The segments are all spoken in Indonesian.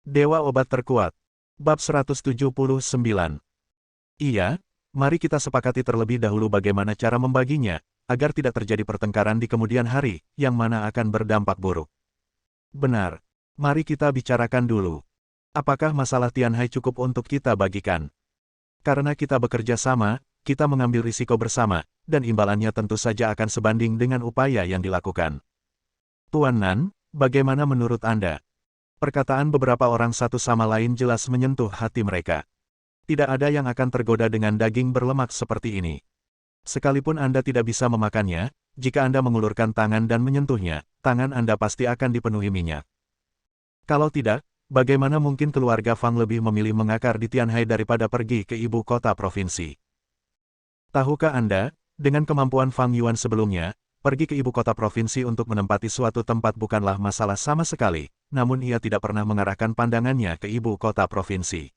Dewa Obat Terkuat. Bab 179. Iya, mari kita sepakati terlebih dahulu bagaimana cara membaginya, agar tidak terjadi pertengkaran di kemudian hari, yang mana akan berdampak buruk. Benar. Mari kita bicarakan dulu. Apakah masalah Tianhai cukup untuk kita bagikan? Karena kita bekerja sama, kita mengambil risiko bersama, dan imbalannya tentu saja akan sebanding dengan upaya yang dilakukan. Tuan Nan, bagaimana menurut Anda? Perkataan beberapa orang satu sama lain jelas menyentuh hati mereka. Tidak ada yang akan tergoda dengan daging berlemak seperti ini. Sekalipun Anda tidak bisa memakannya, jika Anda mengulurkan tangan dan menyentuhnya, tangan Anda pasti akan dipenuhi minyak. Kalau tidak, bagaimana mungkin keluarga Fang lebih memilih mengakar di Tianhai daripada pergi ke ibu kota provinsi? Tahukah Anda, dengan kemampuan Fang Yuan sebelumnya, pergi ke ibu kota provinsi untuk menempati suatu tempat bukanlah masalah sama sekali, namun ia tidak pernah mengarahkan pandangannya ke ibu kota provinsi.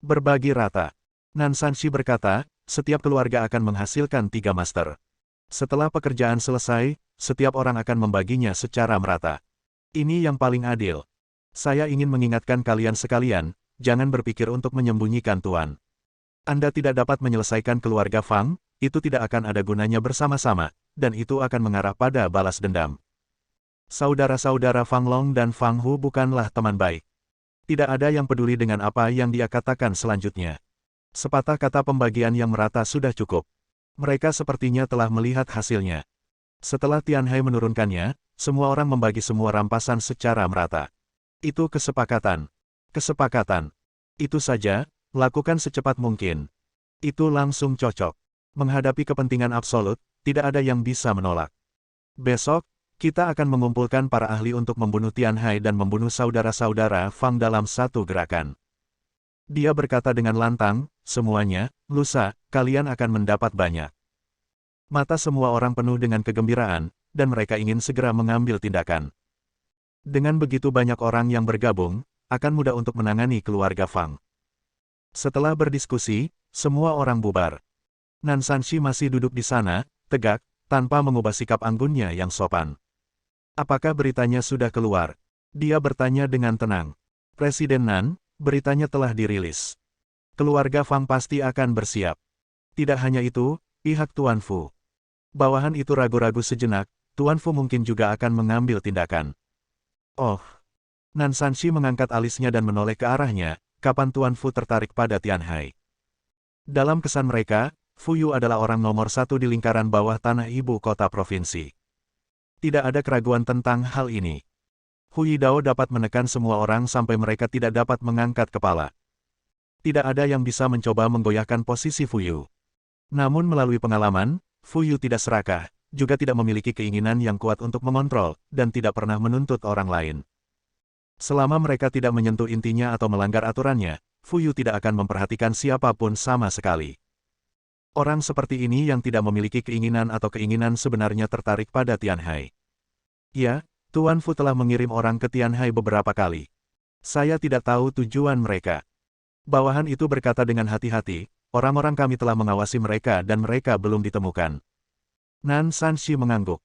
Berbagi rata. Nan Sanshi berkata, setiap keluarga akan menghasilkan 3 master. Setelah pekerjaan selesai, setiap orang akan membaginya secara merata. Ini yang paling adil. Saya ingin mengingatkan kalian sekalian, jangan berpikir untuk menyembunyikan Tuan. Anda tidak dapat menyelesaikan keluarga Fang, itu tidak akan ada gunanya bersama-sama, dan itu akan mengarah pada balas dendam. Saudara-saudara Fang Long dan Fang Hu bukanlah teman baik. Tidak ada yang peduli dengan apa yang dia katakan selanjutnya. Sepatah kata pembagian yang merata sudah cukup. Mereka sepertinya telah melihat hasilnya. Setelah Tianhai menurunkannya, semua orang membagi semua rampasan secara merata. Itu kesepakatan. Kesepakatan. Itu saja, lakukan secepat mungkin. Itu langsung cocok. Menghadapi kepentingan absolut, tidak ada yang bisa menolak. Besok, kita akan mengumpulkan para ahli untuk membunuh Tianhai dan membunuh saudara-saudara Fang dalam satu gerakan. Dia berkata dengan lantang, semuanya, lusa, kalian akan mendapat banyak. Mata semua orang penuh dengan kegembiraan, dan mereka ingin segera mengambil tindakan. Dengan begitu banyak orang yang bergabung, akan mudah untuk menangani keluarga Fang. Setelah berdiskusi, semua orang bubar. Nan Sanshi masih duduk di sana, tegak, tanpa mengubah sikap anggunnya yang sopan. Apakah beritanya sudah keluar? Dia bertanya dengan tenang. Presiden Nan, beritanya telah dirilis. Keluarga Fang pasti akan bersiap. Tidak hanya itu, pihak Tuan Fu. Bawahan itu ragu-ragu sejenak, Tuan Fu mungkin juga akan mengambil tindakan. Oh. Nan Sanshi mengangkat alisnya dan menoleh ke arahnya, kapan Tuan Fu tertarik pada Tianhai. Dalam kesan mereka, Fu Yu adalah orang nomor 1 di lingkaran bawah tanah ibu kota provinsi. Tidak ada keraguan tentang hal ini. Hu Yidao dapat menekan semua orang sampai mereka tidak dapat mengangkat kepala. Tidak ada yang bisa mencoba menggoyahkan posisi Fu Yu. Namun melalui pengalaman, Fu Yu tidak serakah, juga tidak memiliki keinginan yang kuat untuk mengontrol, dan tidak pernah menuntut orang lain. Selama mereka tidak menyentuh intinya atau melanggar aturannya, Fu Yu tidak akan memperhatikan siapapun sama sekali. Orang seperti ini yang tidak memiliki keinginan atau keinginan sebenarnya tertarik pada Tianhai. Ya, Tuan Fu telah mengirim orang ke Tianhai beberapa kali. Saya tidak tahu tujuan mereka. Bawahan itu berkata dengan hati-hati, orang-orang kami telah mengawasi mereka dan mereka belum ditemukan. Nan Sanshi mengangguk.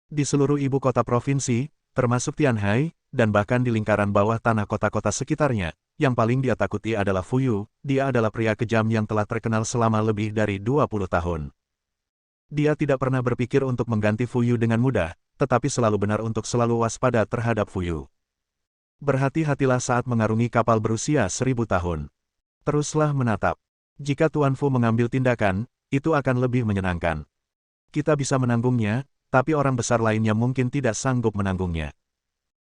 Di seluruh ibu kota provinsi, termasuk Tianhai, dan bahkan di lingkaran bawah tanah kota-kota sekitarnya, yang paling dia takuti adalah Fu Yu, dia adalah pria kejam yang telah terkenal selama lebih dari 20 tahun. Dia tidak pernah berpikir untuk mengganti Fu Yu dengan mudah, tetapi selalu benar untuk selalu waspada terhadap Fu Yu. Berhati-hatilah saat mengarungi kapal berusia 1000 tahun. Teruslah menatap. Jika Tuan Fu mengambil tindakan, itu akan lebih menyenangkan. Kita bisa menanggungnya, tapi orang besar lainnya mungkin tidak sanggup menanggungnya.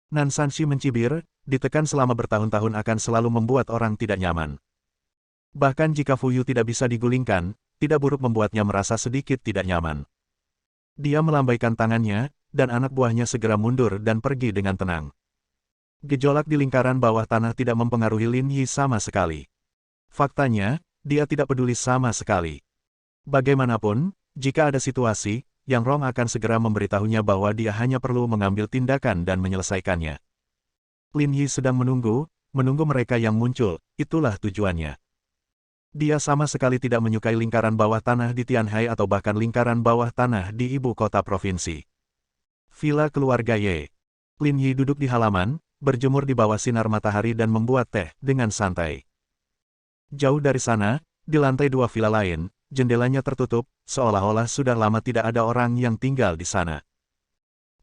Nan Sanshi mencibir, ditekan selama bertahun-tahun akan selalu membuat orang tidak nyaman. Bahkan jika Fu Yu tidak bisa digulingkan, tidak buruk membuatnya merasa sedikit tidak nyaman. Dia melambaikan tangannya, dan anak buahnya segera mundur dan pergi dengan tenang. Gejolak di lingkaran bawah tanah tidak mempengaruhi Lin Yi sama sekali. Faktanya, dia tidak peduli sama sekali. Bagaimanapun, jika ada situasi, Yang Rong akan segera memberitahunya bahwa dia hanya perlu mengambil tindakan dan menyelesaikannya. Lin Yi sedang menunggu mereka yang muncul, itulah tujuannya. Dia sama sekali tidak menyukai lingkaran bawah tanah di Tianhai atau bahkan lingkaran bawah tanah di ibu kota provinsi. Villa keluarga Ye. Lin Yi duduk di halaman, berjemur di bawah sinar matahari dan membuat teh dengan santai. Jauh dari sana, di lantai 2 villa lain, jendelanya tertutup, seolah-olah sudah lama tidak ada orang yang tinggal di sana.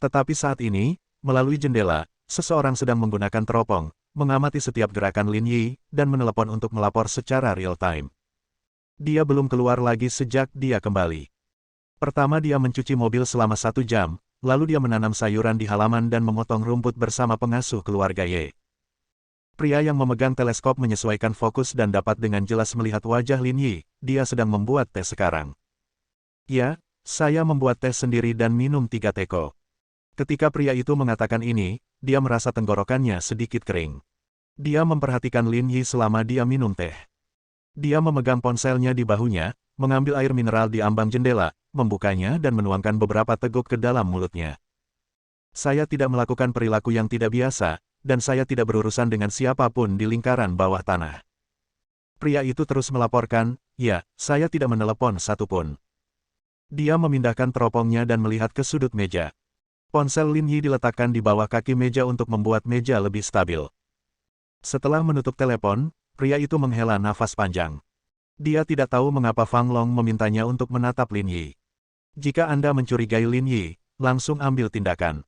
Tetapi saat ini, melalui jendela, seseorang sedang menggunakan teropong, mengamati setiap gerakan Lin Yi, dan menelepon untuk melapor secara real-time. Dia belum keluar lagi sejak dia kembali. Pertama dia mencuci mobil selama 1 jam, lalu dia menanam sayuran di halaman dan memotong rumput bersama pengasuh keluarga Ye. Pria yang memegang teleskop menyesuaikan fokus dan dapat dengan jelas melihat wajah Lin Yi, dia sedang membuat teh sekarang. Ya, saya membuat teh sendiri dan minum 3 teko. Ketika pria itu mengatakan ini, dia merasa tenggorokannya sedikit kering. Dia memperhatikan Lin Yi selama dia minum teh. Dia memegang ponselnya di bahunya, mengambil air mineral di ambang jendela, membukanya dan menuangkan beberapa teguk ke dalam mulutnya. Saya tidak melakukan perilaku yang tidak biasa, dan saya tidak berurusan dengan siapapun di lingkaran bawah tanah. Pria itu terus melaporkan, ya, saya tidak menelepon satupun. Dia memindahkan teropongnya dan melihat ke sudut meja. Ponsel Lin Yi diletakkan di bawah kaki meja untuk membuat meja lebih stabil. Setelah menutup telepon, pria itu menghela nafas panjang. Dia tidak tahu mengapa Fang Long memintanya untuk menatap Lin Yi. Jika Anda mencurigai Lin Yi, langsung ambil tindakan.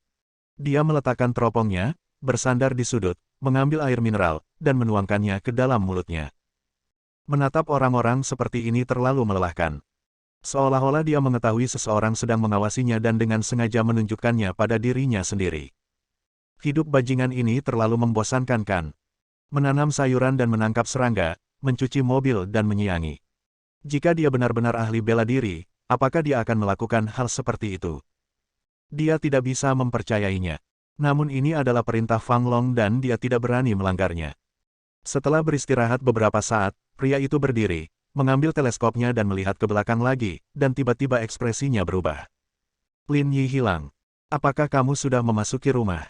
Dia meletakkan teropongnya, bersandar di sudut, mengambil air mineral, dan menuangkannya ke dalam mulutnya. Menatap orang-orang seperti ini terlalu melelahkan. Seolah-olah dia mengetahui seseorang sedang mengawasinya dan dengan sengaja menunjukkannya pada dirinya sendiri. Hidup bajingan ini terlalu membosankan kan? Menanam sayuran dan menangkap serangga, mencuci mobil dan menyiangi. Jika dia benar-benar ahli bela diri, apakah dia akan melakukan hal seperti itu? Dia tidak bisa mempercayainya. Namun ini adalah perintah Fang Long dan dia tidak berani melanggarnya. Setelah beristirahat beberapa saat, pria itu berdiri, mengambil teleskopnya dan melihat ke belakang lagi, dan tiba-tiba ekspresinya berubah. Lin Yi hilang. Apakah kamu sudah memasuki rumah?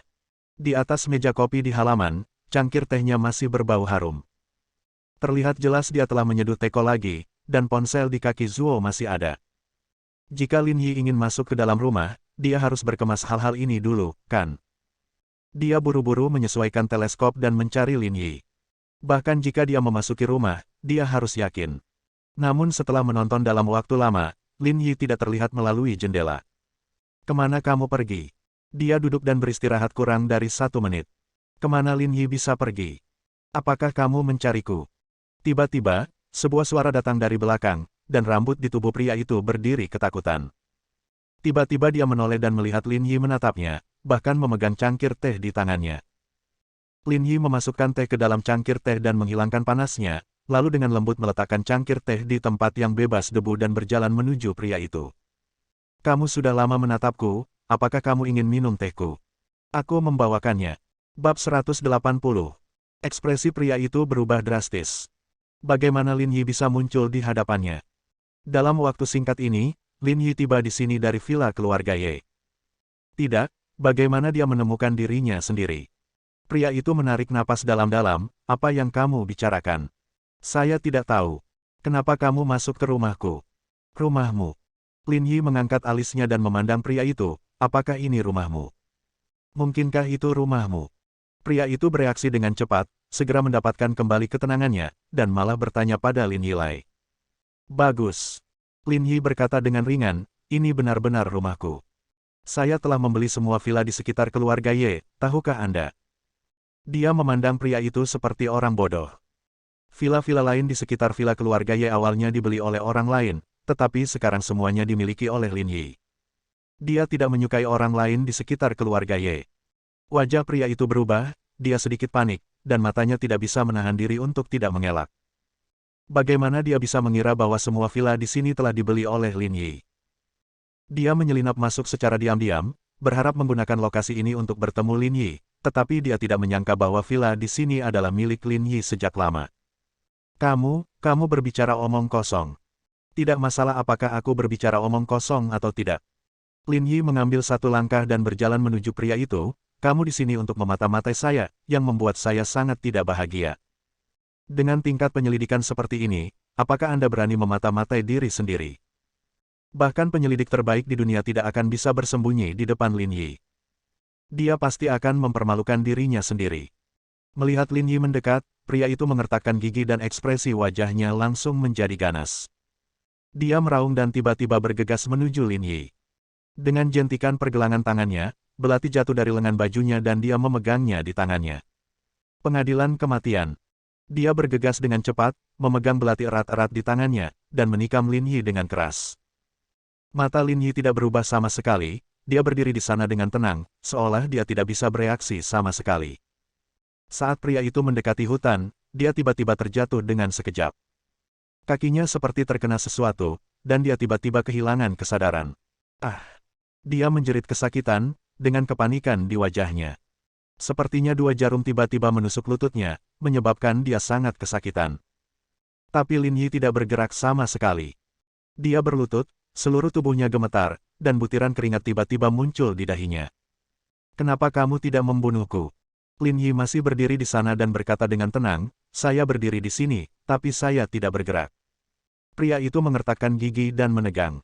Di atas meja kopi di halaman, cangkir tehnya masih berbau harum. Terlihat jelas dia telah menyeduh teko lagi, dan ponsel di kaki Zuo masih ada. Jika Lin Yi ingin masuk ke dalam rumah, dia harus berkemas hal-hal ini dulu, kan? Dia buru-buru menyesuaikan teleskop dan mencari Lin Yi. Bahkan jika dia memasuki rumah, dia harus yakin. Namun setelah menonton dalam waktu lama, Lin Yi tidak terlihat melalui jendela. Kemana kamu pergi? Dia duduk dan beristirahat kurang dari 1 menit. Kemana Lin Yi bisa pergi? Apakah kamu mencariku? Tiba-tiba, sebuah suara datang dari belakang, dan rambut di tubuh pria itu berdiri ketakutan. Tiba-tiba dia menoleh dan melihat Lin Yi menatapnya, bahkan memegang cangkir teh di tangannya. Lin Yi memasukkan teh ke dalam cangkir teh dan menghilangkan panasnya, lalu dengan lembut meletakkan cangkir teh di tempat yang bebas debu dan berjalan menuju pria itu. Kamu sudah lama menatapku, apakah kamu ingin minum tehku? Aku membawakannya. Bab 180. Ekspresi pria itu berubah drastis. Bagaimana Lin Yi bisa muncul di hadapannya? Dalam waktu singkat ini, Lin Yi tiba di sini dari villa keluarga Ye. Tidak, bagaimana dia menemukan dirinya sendiri? Pria itu menarik napas dalam-dalam, apa yang kamu bicarakan? Saya tidak tahu. Kenapa kamu masuk ke rumahku? Rumahmu. Lin Yi mengangkat alisnya dan memandang pria itu, apakah ini rumahmu? Mungkinkah itu rumahmu? Pria itu bereaksi dengan cepat, segera mendapatkan kembali ketenangannya, dan malah bertanya pada Lin Yilai. Bagus. Lin Yi berkata dengan ringan, ini benar-benar rumahku. Saya telah membeli semua villa di sekitar keluarga Ye, tahukah Anda? Dia memandang pria itu seperti orang bodoh. Villa-villa lain di sekitar villa keluarga Ye awalnya dibeli oleh orang lain, tetapi sekarang semuanya dimiliki oleh Lin Yi. Dia tidak menyukai orang lain di sekitar keluarga Ye. Wajah pria itu berubah, dia sedikit panik, dan matanya tidak bisa menahan diri untuk tidak mengelak. Bagaimana dia bisa mengira bahwa semua villa di sini telah dibeli oleh Lin Yi? Dia menyelinap masuk secara diam-diam, berharap menggunakan lokasi ini untuk bertemu Lin Yi, tetapi dia tidak menyangka bahwa villa di sini adalah milik Lin Yi sejak lama. Kamu berbicara omong kosong. Tidak masalah apakah aku berbicara omong kosong atau tidak. Lin Yi mengambil 1 langkah dan berjalan menuju pria itu. Kamu di sini untuk memata-matai saya, yang membuat saya sangat tidak bahagia. Dengan tingkat penyelidikan seperti ini, apakah Anda berani memata-matai diri sendiri? Bahkan penyelidik terbaik di dunia tidak akan bisa bersembunyi di depan Lin Yi. Dia pasti akan mempermalukan dirinya sendiri. Melihat Lin Yi mendekat, pria itu mengertakkan gigi dan ekspresi wajahnya langsung menjadi ganas. Dia meraung dan tiba-tiba bergegas menuju Lin Yi. Dengan jentikan pergelangan tangannya, belati jatuh dari lengan bajunya dan dia memegangnya di tangannya. Pengadilan kematian. Dia bergegas dengan cepat, memegang belati erat-erat di tangannya, dan menikam Lin Yi dengan keras. Mata Lin Yi tidak berubah sama sekali, dia berdiri di sana dengan tenang, seolah dia tidak bisa bereaksi sama sekali. Saat pria itu mendekati hutan, dia tiba-tiba terjatuh dengan sekejap. Kakinya seperti terkena sesuatu, dan dia tiba-tiba kehilangan kesadaran. Ah! Dia menjerit kesakitan, dengan kepanikan di wajahnya. Sepertinya dua jarum tiba-tiba menusuk lututnya, menyebabkan dia sangat kesakitan. Tapi Lin Yi tidak bergerak sama sekali. Dia berlutut, seluruh tubuhnya gemetar, dan butiran keringat tiba-tiba muncul di dahinya. "Kenapa kamu tidak membunuhku?" Lin Yi masih berdiri di sana dan berkata dengan tenang, "Saya berdiri di sini, tapi saya tidak bergerak." Pria itu mengertakkan gigi dan menegang.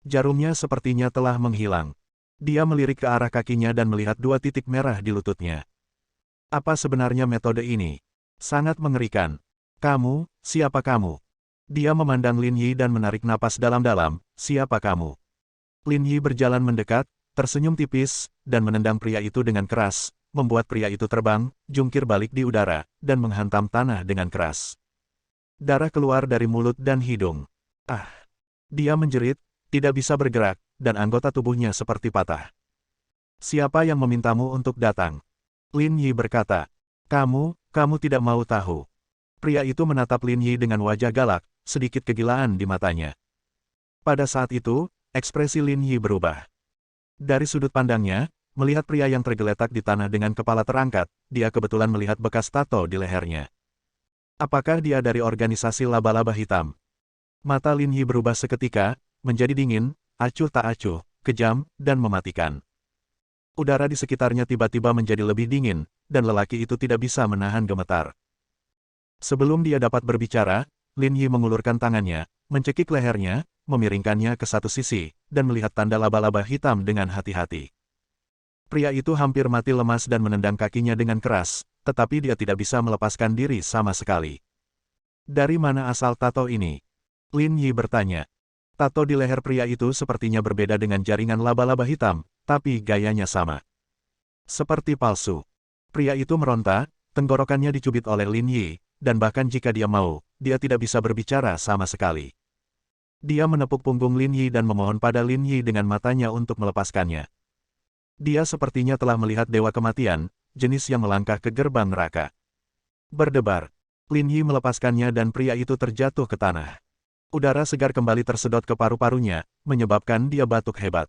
Jarumnya sepertinya telah menghilang. Dia melirik ke arah kakinya dan melihat dua titik merah di lututnya. Apa sebenarnya metode ini? Sangat mengerikan. "Kamu, siapa kamu?" Dia memandang Lin Yi dan menarik napas dalam-dalam, "Siapa kamu?" Lin Yi berjalan mendekat, tersenyum tipis, dan menendang pria itu dengan keras, membuat pria itu terbang, jungkir balik di udara, dan menghantam tanah dengan keras. Darah keluar dari mulut dan hidung. Ah! Dia menjerit, tidak bisa bergerak, dan anggota tubuhnya seperti patah. "Siapa yang memintamu untuk datang?" Lin Yi berkata. Kamu tidak mau tahu." Pria itu menatap Lin Yi dengan wajah galak, sedikit kegilaan di matanya. Pada saat itu, ekspresi Lin Yi berubah. Dari sudut pandangnya, melihat pria yang tergeletak di tanah dengan kepala terangkat, dia kebetulan melihat bekas tato di lehernya. Apakah dia dari organisasi laba-laba hitam? Mata Lin Yi berubah seketika, menjadi dingin, acuh tak acuh, kejam, dan mematikan. Udara di sekitarnya tiba-tiba menjadi lebih dingin, dan lelaki itu tidak bisa menahan gemetar. Sebelum dia dapat berbicara, Lin Yi mengulurkan tangannya, mencekik lehernya, memiringkannya ke satu sisi, dan melihat tanda laba-laba hitam dengan hati-hati. Pria itu hampir mati lemas dan menendang kakinya dengan keras, tetapi dia tidak bisa melepaskan diri sama sekali. "Dari mana asal tato ini?" Lin Yi bertanya. Tato di leher pria itu sepertinya berbeda dengan jaringan laba-laba hitam, tapi gayanya sama. Seperti palsu. Pria itu meronta, tenggorokannya dicubit oleh Lin Yi, dan bahkan jika dia mau, dia tidak bisa berbicara sama sekali. Dia menepuk punggung Lin Yi dan memohon pada Lin Yi dengan matanya untuk melepaskannya. Dia sepertinya telah melihat dewa kematian, jenis yang melangkah ke gerbang neraka. Berdebar. Lin Yi melepaskannya dan pria itu terjatuh ke tanah. Udara segar kembali tersedot ke paru-parunya, menyebabkan dia batuk hebat.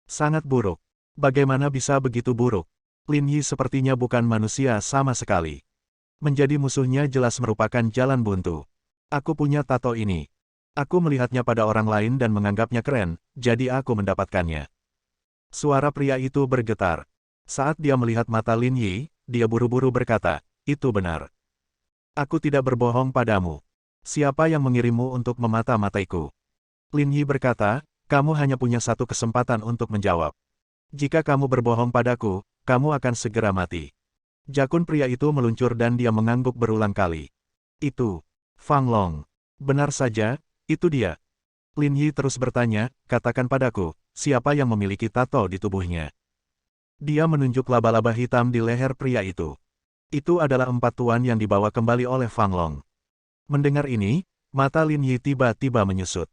Sangat buruk. Bagaimana bisa begitu buruk? Lin Yi sepertinya bukan manusia sama sekali. Menjadi musuhnya jelas merupakan jalan buntu. "Aku punya tato ini. Aku melihatnya pada orang lain dan menganggapnya keren, jadi aku mendapatkannya." Suara pria itu bergetar. Saat dia melihat mata Lin Yi, dia buru-buru berkata, "Itu benar. Aku tidak berbohong padamu. Siapa yang mengirimmu untuk memata-mataiku?" Lin Yi berkata, "Kamu hanya punya satu kesempatan untuk menjawab. Jika kamu berbohong padaku, kamu akan segera mati." Jakun pria itu meluncur dan dia mengangguk berulang kali. "Itu Fang Long." "Benar saja, itu dia." Lin Yi terus bertanya, "Katakan padaku, siapa yang memiliki tato di tubuhnya?" Dia menunjuk laba-laba hitam di leher pria itu. Itu adalah 4 tuan yang dibawa kembali oleh Fang Long. Mendengar ini, mata Lin Yi tiba-tiba menyusut.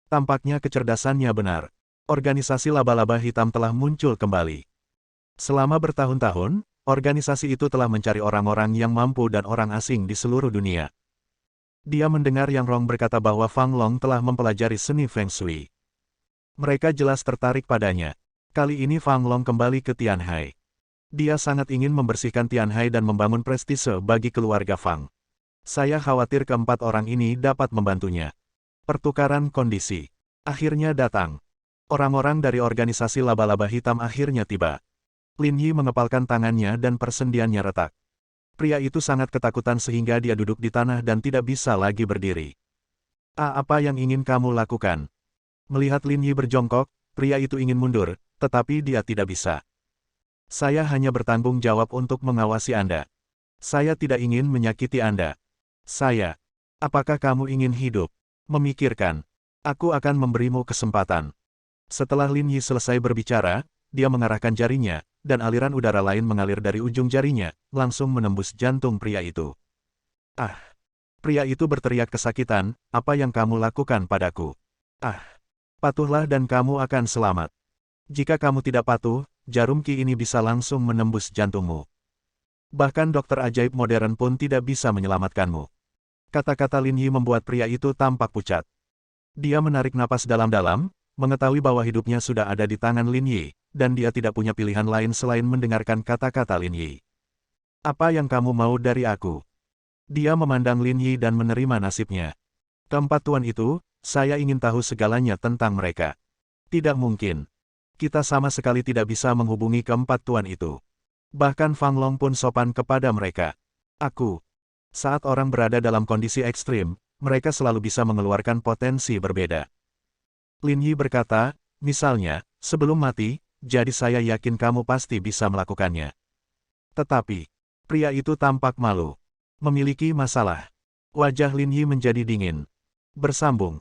Tampaknya kecerdasannya benar. Organisasi laba-laba hitam telah muncul kembali. Selama bertahun-tahun, organisasi itu telah mencari orang-orang yang mampu dan orang asing di seluruh dunia. Dia mendengar Yang Rong berkata bahwa Fang Long telah mempelajari seni Feng Shui. Mereka jelas tertarik padanya. Kali ini Fang Long kembali ke Tianhai. Dia sangat ingin membersihkan Tianhai dan membangun prestise bagi keluarga Fang. Saya khawatir keempat orang ini dapat membantunya. Pertukaran kondisi akhirnya datang. Orang-orang dari organisasi laba-laba hitam akhirnya tiba. Lin Yi mengepalkan tangannya dan persendiannya retak. Pria itu sangat ketakutan sehingga dia duduk di tanah dan tidak bisa lagi berdiri. Apa yang ingin kamu lakukan?" Melihat Lin Yi berjongkok, pria itu ingin mundur, tetapi dia tidak bisa. Saya hanya bertanggung jawab untuk mengawasi Anda. Saya tidak ingin menyakiti Anda. Saya. Apakah kamu ingin hidup? Memikirkan. Aku akan memberimu kesempatan. Setelah Lin Yi selesai berbicara, dia mengarahkan jarinya, dan aliran udara lain mengalir dari ujung jarinya, langsung menembus jantung pria itu. Ah! Pria itu berteriak kesakitan, apa yang kamu lakukan padaku? Ah! Patuhlah dan kamu akan selamat. Jika kamu tidak patuh, jarum ki ini bisa langsung menembus jantungmu. Bahkan dokter ajaib modern pun tidak bisa menyelamatkanmu. Kata-kata Lin Yi membuat pria itu tampak pucat. Dia menarik napas dalam-dalam, mengetahui bahwa hidupnya sudah ada di tangan Lin Yi, dan dia tidak punya pilihan lain selain mendengarkan kata-kata Lin Yi. Apa yang kamu mau dari aku? Dia memandang Lin Yi dan menerima nasibnya. Keempat tuan itu, saya ingin tahu segalanya tentang mereka. Tidak mungkin. Kita sama sekali tidak bisa menghubungi keempat tuan itu. Bahkan Fang Long pun sopan kepada mereka. Aku. Saat orang berada dalam kondisi ekstrim, mereka selalu bisa mengeluarkan potensi berbeda. Lin Yi berkata, misalnya, sebelum mati, jadi saya yakin kamu pasti bisa melakukannya. Tetapi, pria itu tampak malu. Memiliki masalah. Wajah Lin Yi menjadi dingin. Bersambung.